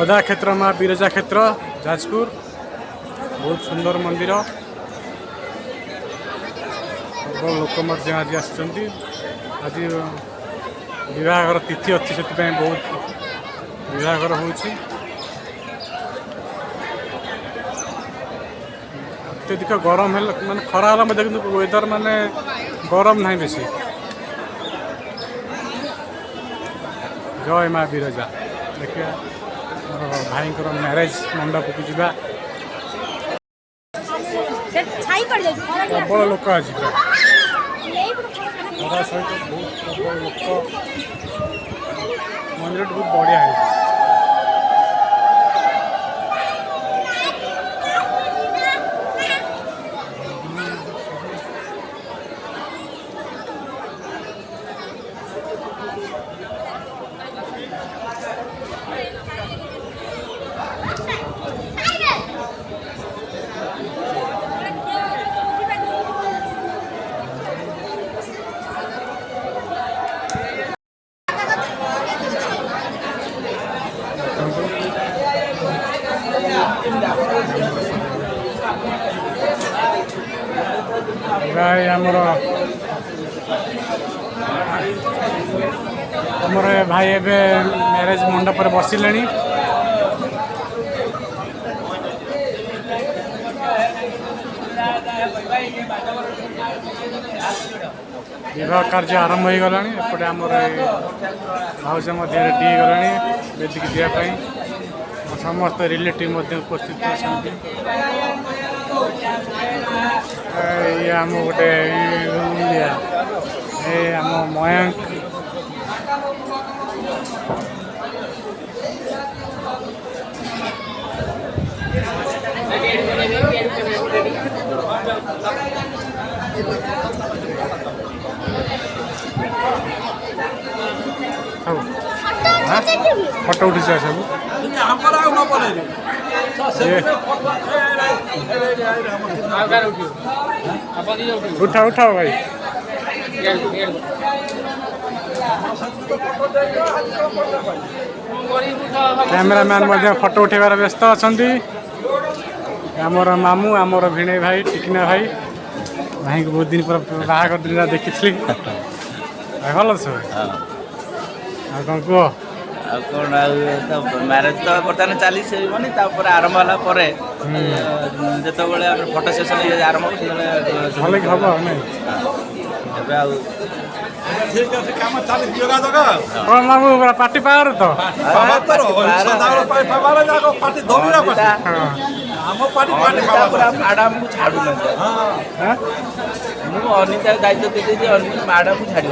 अधा क्षेत्र माँ विरजा क्षेत्र जाजपुर बहुत सुंदर मंदिर लोक आज आज विवाहर तिथि अच्छी से बहुत विवाहर हो अत्यधिक गरम है माने खरा है कि वेदर माने गरम ना बेसी। जय माँ विरजा देखिए भाई मैरेज मंडप को जा प्रबल लोक आज सहित बहुत प्रबल लोक मंदिर बहुत बढ़िया है। आमर भाई एवं मैरेज मंडप बसिले विवाह कार्य आरंभ हो गला एपटे आमर भाज रेडी हो गला वेदिक जावाई समस्त रिलेटिव उपस्थित अच्छा ये आम गोटे आम मयंक फोटो उठी सब उठा उठाओ भाई कैमेरामैन फोटो उठेबार व्यस्त अच्छा आमर मामू आमर भिणे भाई टिकना भाई भाई को बहुत दिन पर बाहर दिन देखी भल सब कौन कह कौन मैरेज तो बर्तमान चली आरंभ है जो फोटो सेसन आरंभ भल हम कौन मामू पार्टी पावर तो मैडम को छाड़ू अनिता दायित्व दे मैडम को छाड़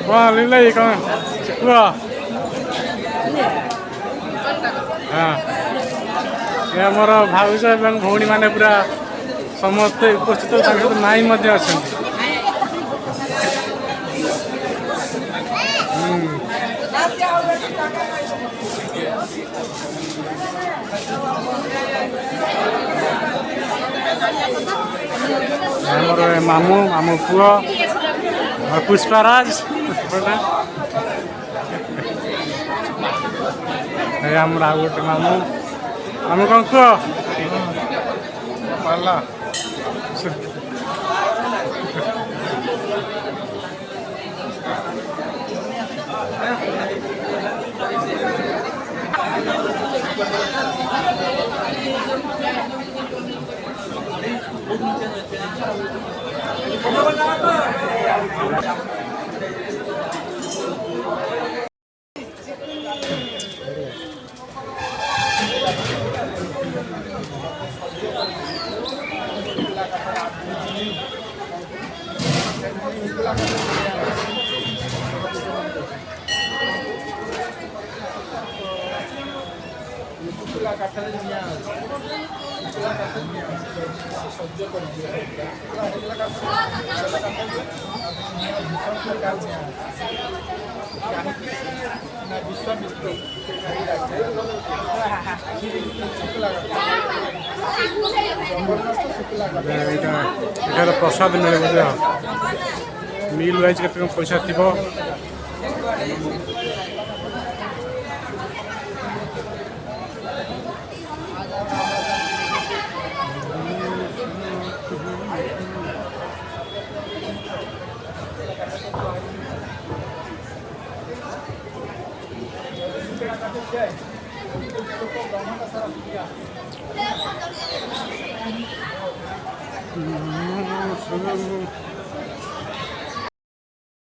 कौन लीला कौन कह हाँ आमर भाउज एवं भौणी मैंने पूरा समस्ते उपस्थित माई अच्छा आमर मामू मामू पुआ पुष्पाराज आमर आ गोटे मामू मामू कौन कह ଏଠାର ପ୍ରସାଦ ମିଳେ ବୋଧେ ମିଲ୍ ୱାଇଜ୍ କେତେ କ'ଣ ପଇସା ଥିବ।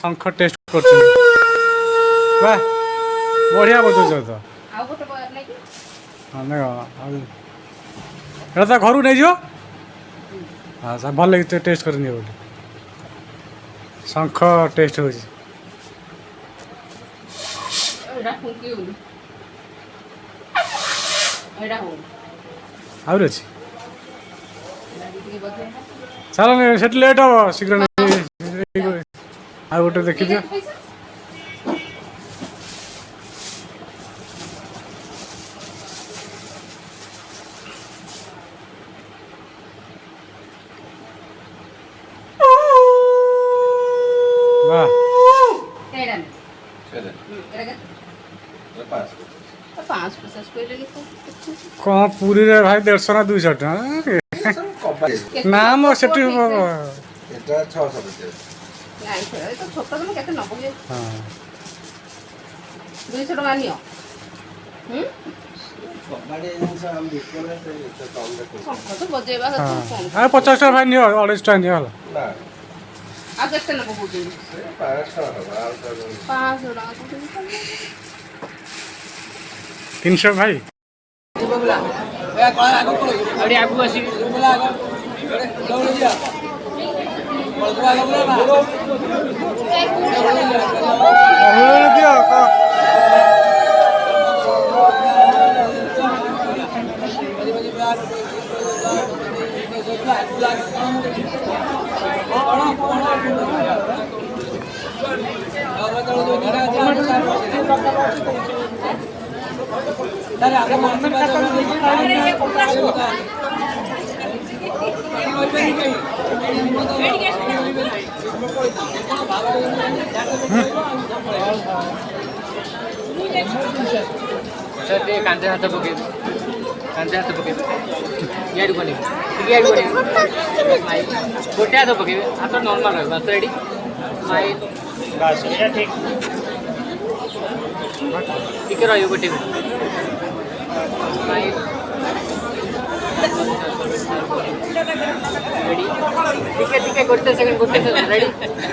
ଶଙ୍ଖ ଟେଷ୍ଟ କରୁଛନ୍ତି। ବା ବଢ଼ିଆ ବଜଉଛ ତ। ଏଇଟା ତା ଘରକୁ ନେଇଯିବ। ଆଚ୍ଛା ଭଲ ଲାଗି ଟେଷ୍ଟ କରିନିଅ ବୋଲି। ଶଙ୍ଖ ଟେଷ୍ଟ ହେଉଛି। ଆହୁରି ଅଛି। ଚାଲ ସେଠି ଲେଟ୍ ହବ ଶୀଘ୍ର ଆଉ ଗୋଟେ ଦେଖିଦିଅ। ବାহ କ'ଣ ପୁରୀରେ ଭାଇ 150 ନା 200 ଟଙ୍କା ନା ମ ସେଠି ହଁ 200 ଟଙ୍କା ନିଅ। ବଜେଇବା 50 ଟଙ୍କା ଭାଇ ନିଅ 250 ଟଙ୍କା ନିଅ ହେଲା। ଆଉ କେତେ ନେବ କହୁଛନ୍ତି? 500 ଟଙ୍କା 300 ଭାଇ। कांदे हाथ पके इड को गोटे हाथ पके हाथ नॉर्मल रहा बस रेडी माइल ठीक रही गोटे माइल रेडी टिके गोटे सेकंड रेडी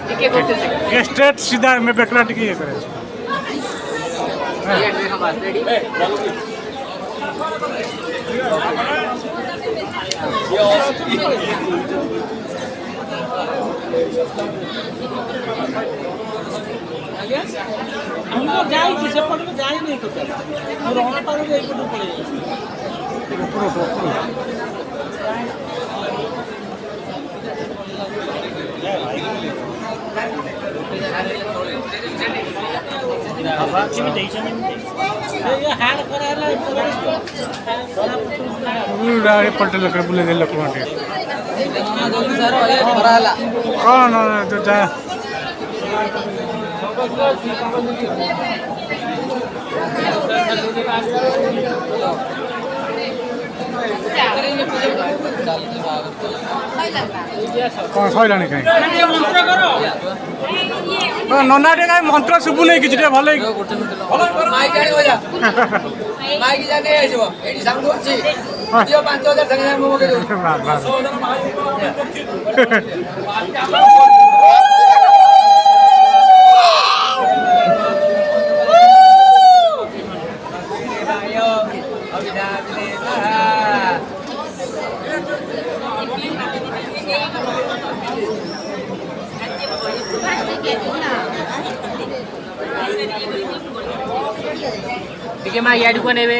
टिके गोटे सेकंड स्ट्रेट सीधा में बेकला टिके ये करे ये हम बात रेडी हमको जाई थी सेपट में जाई नहीं तो और रोना पार में एक पड़े पलटे लोक बुले दे लोक कौन तो जा कौन सैला कहीं नना टे कहीं मंत्र शुभु नहीं कि भल ठीक है याद को नेबे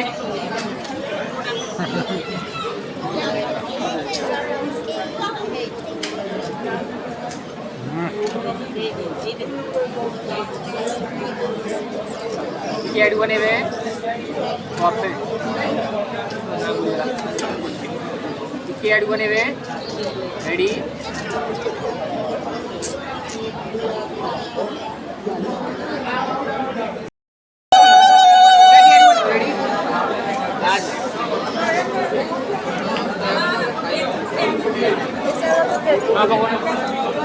याद को नेबे वापस ଟିକେ ଆଡୁ ବନେଇବେ ରେଡି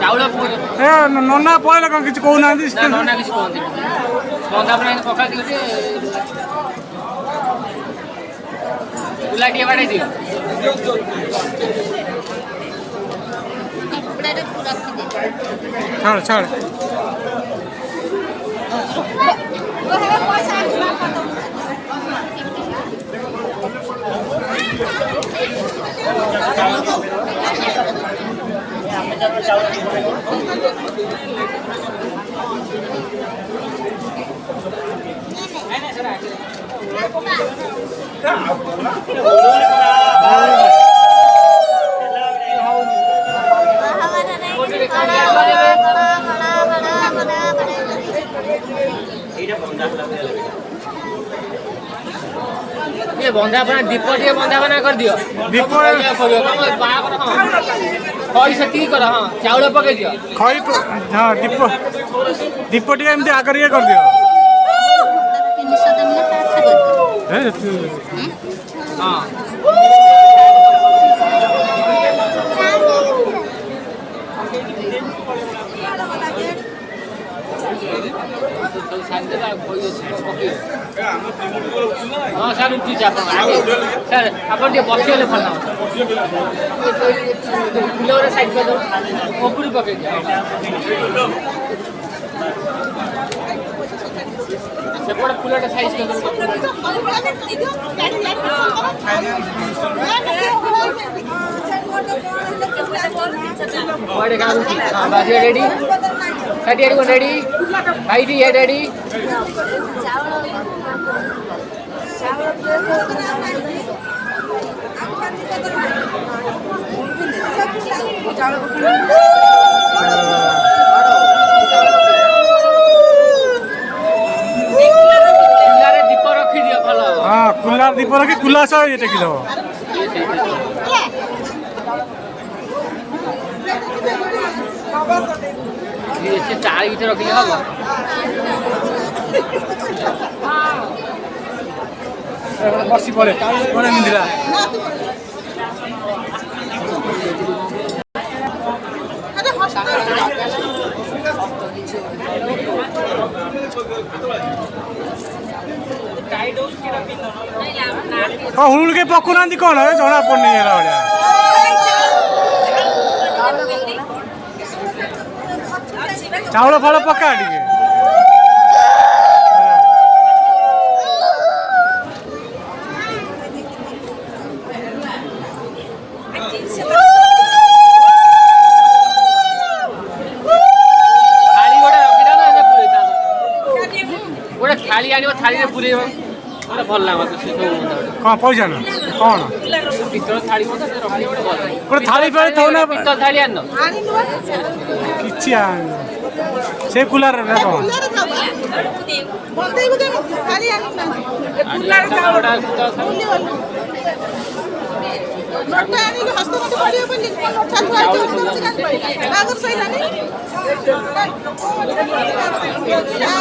ଚାଉଳ ଏ ନନା ପଳେଇଲେ କ'ଣ କିଛି କହୁନାହାନ୍ତି ନନା କିଛି କହନ୍ତି ବନ୍ଧା ଆପଣ ପକାନ୍ତି ଗୋଟେ ଗୁଲା ଟିକେ ବାଡ଼େଇ ଦିଅ ଛାଡ଼ ଛାଡ଼ ये बंधा बना दीप टे बंधा बना कर दियो दीप बाहागर खई से कर हाँ चाउल पके दियो खई हाँ दीप टे एमती आकर ये कर दियो हाँ हाँ सर उठी सर आप बसगले भल फुल साइड कर दो उपरी पकड़ सेपटे फुलटा साइज कर दो रेडी रेडी भाई रेडी दीप रखी दियो भल हाँ कुलार दीप रखी कुला सह ये टेकी दब चार भितर रखिले हम बसी पड़े कौन मिला हाँ हुण के पकुना कौन है जना पड़नी है चाउल फल पका टे थाली आनी थाली पूरे भल लगे कौन पैसा ना कौन पितल थाली गोटे थाली पे थो ना पितल थाली आन किसी से कुलार कौन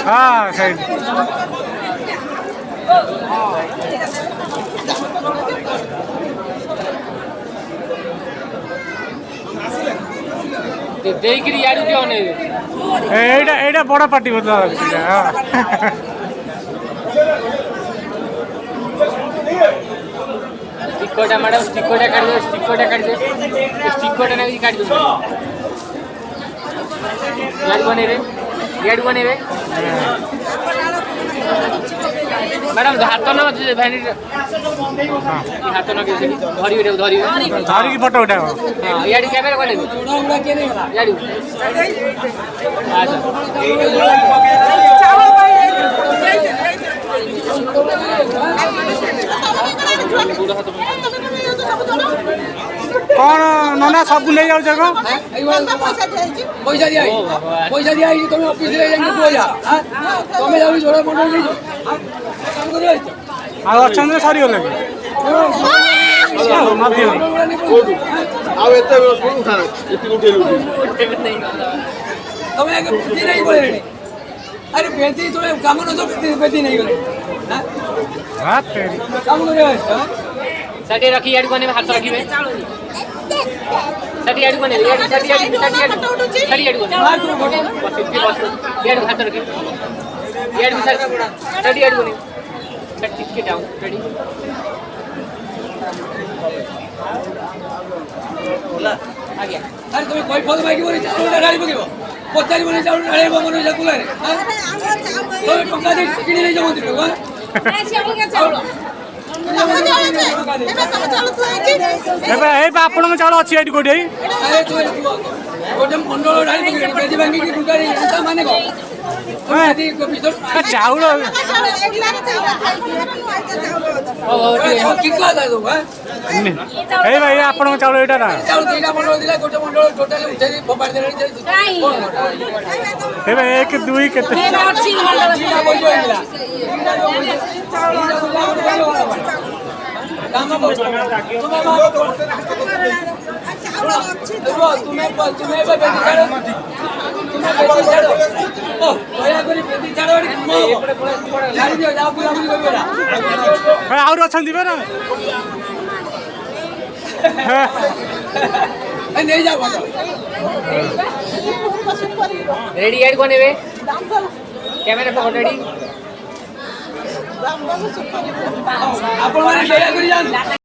हाँ सही ଦେଇକିରି ଇଆଡୁ କିଏ ଅନେଇବେ ଏଇଟା ଏଇଟା ବଡ଼ ପାର୍ଟି ବୋଧେ ଷ୍ଟିକରଟା ମ୍ୟାଡ଼ାମ ଷ୍ଟିକରଟା କାଟିଦେବେ ଷ୍ଟିକରଟା କାଟିଦେବେ ଷ୍ଟିକରଟା ନେଇକି କାଟିଦେବେ ଇଆଡୁ ବନେଇବେ ଇଆଡୁ ବନେଇବେ ମ୍ୟାଡ଼ାମ ହାତ ନ ଭ୍ୟାନିଟି ହାତ ନଗେଇ ଧରିବେ ଧରିବେ ଧରିକି ଫଟୋ ଉଠାଅ ହଁ ଇଆଡୁ କ୍ୟାମେରା ବନେଇବେ ଇଆଡୁ कौन नना सब नहीं जाओ जगह पैसा दिया तुम ऑफिस तुम जाओ जोड़ा फोटो अच्छा सरी गले ଆଉ ଏତେ ଉଠା ଏଠି ଉଠେଇ ତମେ ଆগে ବେଦି ନେଇ ଗଲେଣି ଆରେ ବେଦି ତମେ କାମ ନ ବେଦି ନେଇ ଗଲେ हाथ तेरी କାମ କରିବା ଆସିଛ साड़ी रखी यार कोने में हाथ रखिबे साड़ी यार कोने यार साड़ी यार कोने बस इतनी बस यार हाथ रखिबे यार भी साड़ी यार कोने कट टिक के डाउन रेडी आ गया ଆରେ ତମେ କଇ ଫଲ ମାଗି ବନି ଚାଉଳ ଢାଳି ପକେଇବ ପଚାରି ବନି ଚାଉଳ ଢାଳିବ ମନ ଇଚ୍ଛା କୁଲାରେ ତମେ ଟଙ୍କା ଦେଇ କିଣି ନେଇ ଯାଉ ମନ୍ଦିର ଆପଣଙ୍କ ଚାଉଳ ଅଛି ଏଇଠି କୋଉଠି ଆରେ ତୁମେ ଗୋଟେ ମଣ୍ଡଳ ଢାଳି ପକେଇବ ବେଦି ଭାଙ୍ଗିକି ଟୁକାରି ତା ମାନେ କଣ ଚାଉଳ କି କଥା ଦଉ ଏଇ ଭାଇ ଆପଣଙ୍କ ଚାଉଳ ଏଇଟା ନା ଚାଉଳ ଦିଟା ମଣ୍ଡଳ ଥିଲା ଗୋଟେ ମଣ୍ଡଳ ଟୋଟାଲି ଉଠେଇ ଫୋପାଡ଼ି ଦେଲାଣି ଏ ଭାଇ 1 2 କେତେ ଭାଇ ଆହୁରି ଅଛନ୍ତି ବେ ନା रेडी यार कोने में कैमरा पकड़ रेडी ଆପଣ ମାନେ